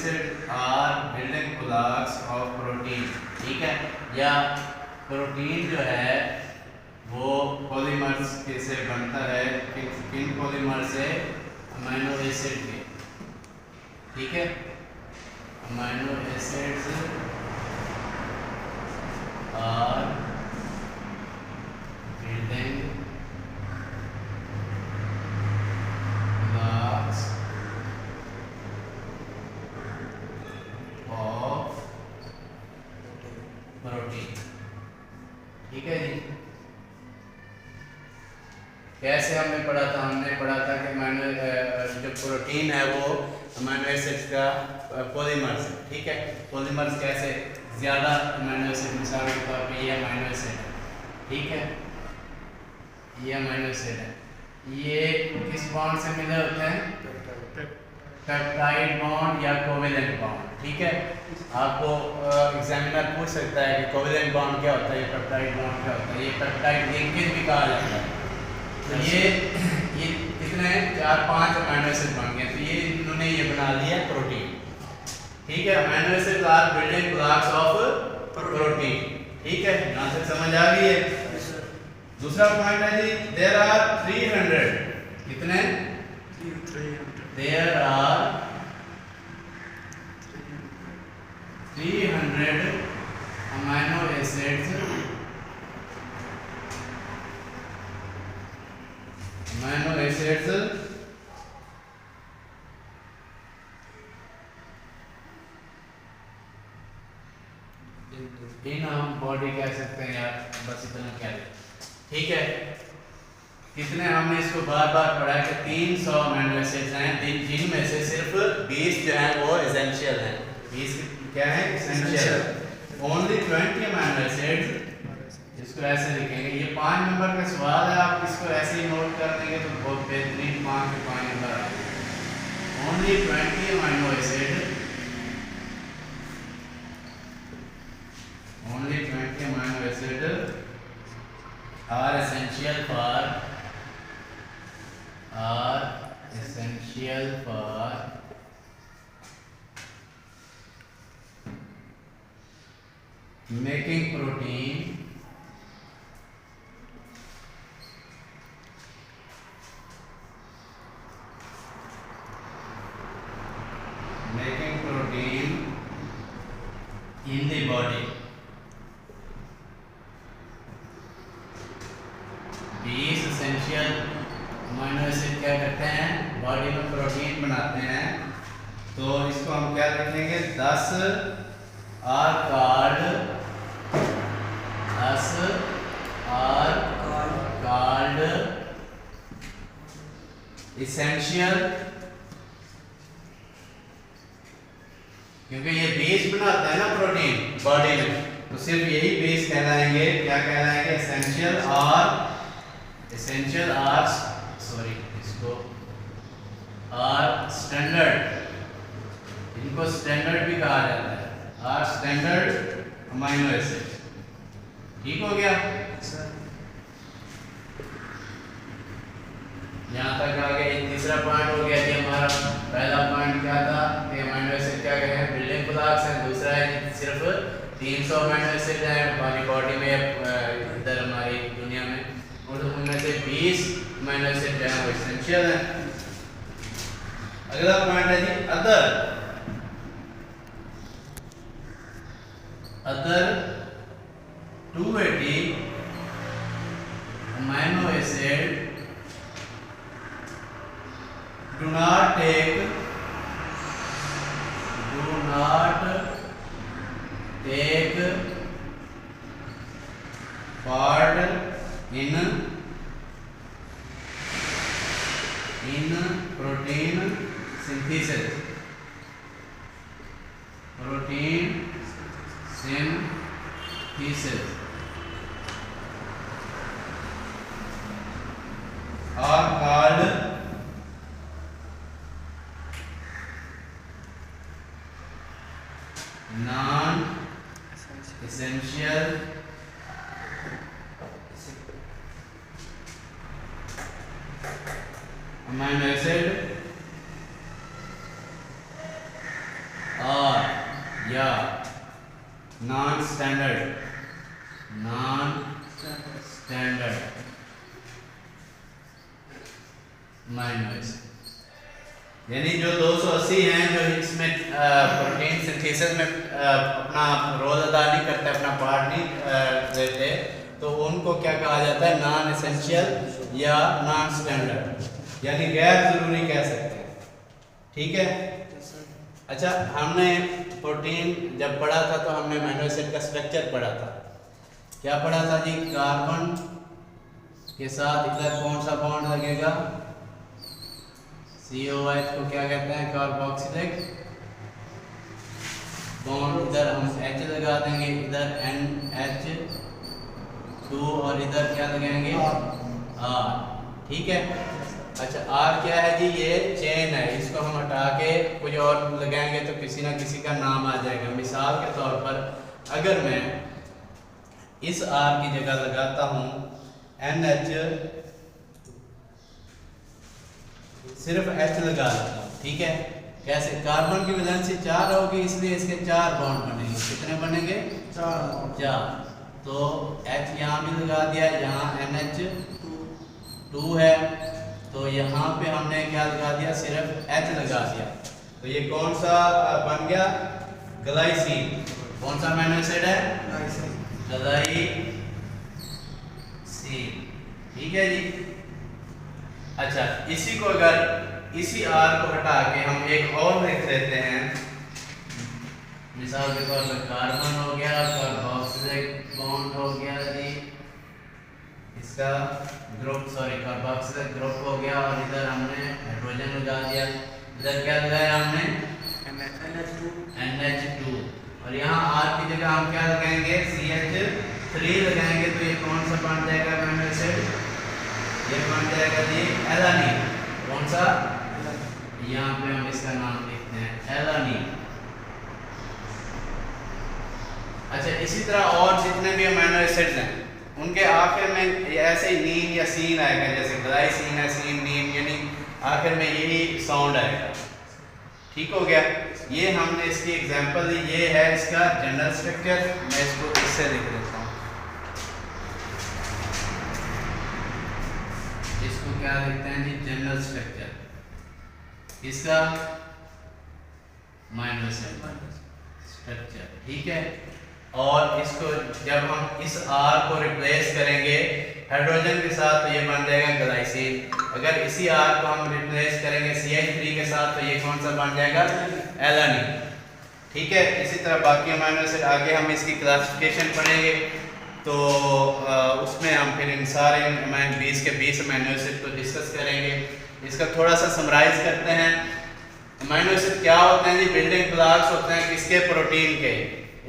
Acid are building blocks of protein, ठीक है। या प्रोटीन जो है वो पॉलीमर्स के से बनता है, किन पॉलीमर से? अमीनो एसिड के, ठीक है। Amino acids are building blocks of protein, ठीक है जी। कैसे हमने पढ़ा था? हमने पढ़ा था कि जो प्रोटीन है वो अमीनो एसिड्स का पॉलीमर्स है, ठीक है। पॉलीमर्स कैसे? ज्यादा अमीनो एसिड, मिसाल के तौर पे ये अमीनो एसिड है, ठीक है, ये अमीनो एसिड है, ये किस बॉन्ड से मिले होते हैं? पेप्टाइड बॉन्ड या कोवेलेंट बॉन्ड, ठीक है। आपको एग्जामिनर पूछ सकता है कि कोवेलेंट बॉन्ड क्या होता है, ये पेप्टाइड बॉन्ड क्या होता है, ये पेप्टाइड लिंकेज भी कहा जाता है। तो ये कितने 4-5 अमीनो एसिड बन गए, तो ये इन्होंने ये बना लिया प्रोटीन, ठीक है। Amino acid are building blocks of protein, ठीक है। यहाँ तक समझ आ गई है? दूसरा पॉइंट है जी, देयर आर 300, कितने? 300 there are 300 amino acids, amino acids in हम बॉडी कह सकते हैं यार, बस इतना कह दें, ठीक है। कितने? हमने इसको बार बार पढ़ा कि 300 अमीनो एसिड्स हैं, जिनमें से सिर्फ 20 जो हैं वो एसेंशियल हैं। 20 क्या है? एसेंशियल। ओनली 20 अमीनो एसिड्स, इसको ऐसे लिखेंगे। ये 5 नंबर का सवाल है, आप इसको ऐसे ही नोट कर देंगे तो बहुत बेहतरीन 5 के 5 नंबर आएंगे। Only 20 amino acid, only 20 amino acids are essential for making protein, in the body। 20 essential amino acid क्या करते हैं? बॉडी में प्रोटीन बनाते हैं। तो इसको हम क्या लिखेंगे? 10 आर कॉल्ड एसेंशियल, क्योंकि ये बेस बनाता है ना प्रोटीन बॉडी में, तो सिर्फ यही बेस कहलाएंगे। क्या कहलाएंगे? एसेंशियल आर सॉरी इसको आर स्टैंडर्ड, इनको स्टैंडर्ड भी कहा जाता है, आर स्टैंडर्ड अमीनो एसिड, ठीक हो गया। यहाँ तक आ गया। तीसरा पॉइंट हो गया कि हमारा पहला पॉइंट क्या था कि अमीनो एसिड क्या कहें? बिल्डिंग ब्लॉक्स हैं। दूसरा है सिर्फ 300 अमीनो एसिड हैं हमारी बॉडी में, इधर हमारी दुनिया में, और उनमें से 20 अमीनो एसिड जो है वो एसेंशियल है। अगला पॉइंट है जी other 280 amino acid do not take part in protein synthesis, are called non-essential amino acid या नॉन स्टैंडर्ड अमीनो एसिड। यानी जो 280 हैं जो इसमें प्रोटीन सिंथेसिस में अपना रोल अदा नहीं करते, अपना पार्ट नहीं देते, तो उनको क्या कहा जाता है? नॉन एसेंशियल या नॉन स्टैंडर्ड, यानी गैर जरूरी कह सकते हैं। ठीक है। अच्छा, हमने प्रोटीन जब पढ़ा था तो हमने अमीनो एसिड का स्ट्रक्चर पढ़ा था। क्या पढ़ा था जी? कार्बन के साथ इधर कौन सा बॉन्ड लगेगा? COH को क्या कहते हैं? Carboxylic bond. इधर हम H लगा देंगे, इधर NH2 और इधर क्या लगाएंगे? R। ठीक है। अच्छा, R क्या है जी? ये चेन है, इसको हम हटा के कुछ और लगाएंगे तो किसी ना किसी का नाम आ जाएगा। मिसाल के तौर पर अगर मैं इस R की जगह लगाता हूँ NH, सिर्फ H लगा देता हूँ। ठीक है। कैसे? कार्बन की वैलेंसी 4 होगी, इसलिए इसके 4 बॉन्ड बनेंगे। कितने बनेंगे? 4। तो H यहाँ भी लगा दिया, यहाँ NH2 है, तो यहाँ पे हमने क्या लगा दिया? सिर्फ H लगा दिया। तो ये कौन सा बन गया? ग्लाइसिन। कौन सा अमीनो एसिड है? ग्लाइसिन। ठीक है जी। अच्छा, इसी को अगर इसी R को हटा के हम एक और लिख देते हैं, मिसाल के तौर पर कार्बन हो गया, कार्बोक्सिलिक बॉन्ड हो गया जी, इसका ग्रुप, सॉरी कार्बोक्सिलिक ग्रुप हो गया, और इधर हमने हाइड्रोजन लगा दिया। इधर क्या लगाया हमने? NH2। और यहाँ R की जगह हम क्या लगाएंगे? CH3 लगाएंगे। तो ये कौन सा बन जाएगा अमीनो एसिड? ये बन जाएगा जी एलानीन। कौन सा? यहाँ पे हम इसका नाम लिखते हैं एलानीन। अच्छा, इसी तरह और जितने भी अमीनो एसिड्स हैं उनके आखिर में ऐसे ही नीन या सीन आएगा, जैसे ग्लाइसिन है, सीन, नीन, यानी आखिर में यही साउंड आएगा। ठीक हो गया। ये हमने इसकी एग्जांपल दी। ये है इसका जनरल स्ट्रक्चर। मैं इसको इससे लिख देता हूँ। इसको क्या लिखते हैं जी? General structure. इसका अमीनो एसिड स्ट्रक्चर। ठीक है। और इसको जब हम इस R को रिप्लेस करेंगे हाइड्रोजन के साथ तो ये बन जाएगा ग्लाइसिन। अगर इसी R को हम रिप्लेस करेंगे CH3 के साथ तो ये कौन सा बन जाएगा? एलानीन। ठीक है। इसी तरह बाकी अमीनो एसिड आगे हम इसकी क्लासिफिकेशन पढ़ेंगे, तो उसमें हम फिर इन सारे 20 के 20 अमीनो एसिड को डिस्कस करेंगे। इसका थोड़ा सा समराइज करते हैं। अमीनो एसिड क्या होते हैं जी? बिल्डिंग ब्लॉक्स होते हैं किसके? प्रोटीन के।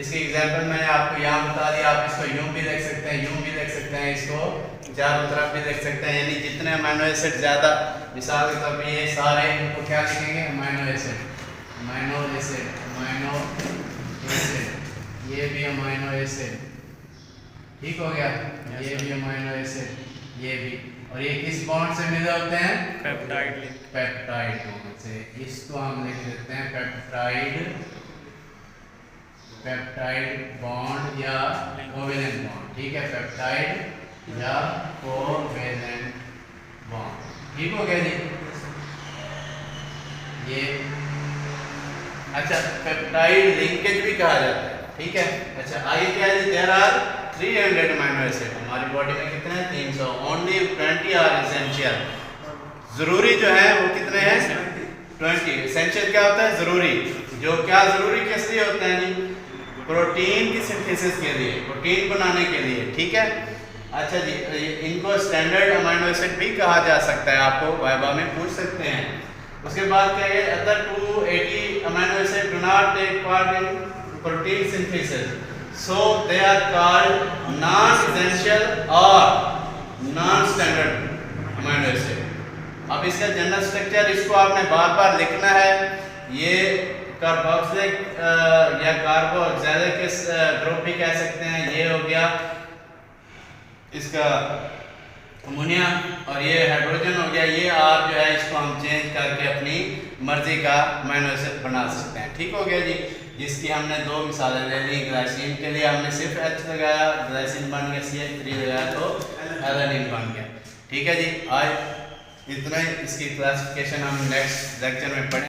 इसकी एग्जांपल मैंने आपको यहाँ बता दिया। आप इसको यूं भी लिख सकते हैं, यूं भी लिख सकते हैं, इसको चारों तरफ भी लिख सकते हैं। यानी जितने अमीनो एसिड ज़्यादा, मिसाल के तौर पर ये सारे, इनको क्या लिखेंगे? Amino acid, amino acid, amino acid. ये भी अमीनो एसिड। ठीक हो गया। ये भी अमीनो एसिड, ये भी। और ये किस बॉन्ड से मिले होते हैं? पेप्टाइड बॉन्ड से। इसको हम लिख देते हैं पेप्टाइड बॉन्ड या कोवेलेंट बॉन्ड। ठीक है। पेप्टाइड या कोवेलेंट बॉन्ड। ठीक हो गया जी। ये अच्छा, पेप्टाइड लिंकेज भी कहा जाता है। ठीक है। अच्छा, आगे क्या है जी? There are 300 amino acid. हमारी बॉडी में कितने हैं? 300। Only 20 are essential. जरूरी जो है वो कितने हैं? 20। एसेंशियल क्या होता है? जरूरी। जो क्या जरूरी किस लिए होते हैं जी? प्रोटीन की सिंथेसिस के लिए, प्रोटीन बनाने के लिए। ठीक है। अच्छा जी, इनको स्टैंडर्ड अमीनो एसिड भी कहा जा सकता है, आपको वाइवा में पूछ सकते हैं। उसके बाद क्या है? Other 280 amino acid do not take part in protein synthesis, so they are called non-essential or non-standard amino acid. अब इसका जनरल स्ट्रक्चर, इसको आपने बार बार लिखना है। ये कार्बोक्सिलिक या कार्बोक्सिलिक ग्रुप भी कह सकते हैं। ये हो गया इसका अमोनिया और ये हाइड्रोजन हो गया। ये R जो है इसको हम चेंज करके अपनी मर्जी का अमीनो एसिड बना सकते हैं। ठीक हो गया जी, जिसकी हमने दो मिसालें ले ली। ग्लाइसिन के लिए हमने सिर्फ H लगाया, ग्लाइसिन बन गया, CH3 लगाया तो एलानिन बन गया। ठीक है जी, आज इतना ही। इसकी क्लासिफिकेशन हम नेक्स्ट लेक्चर में पढ़ें।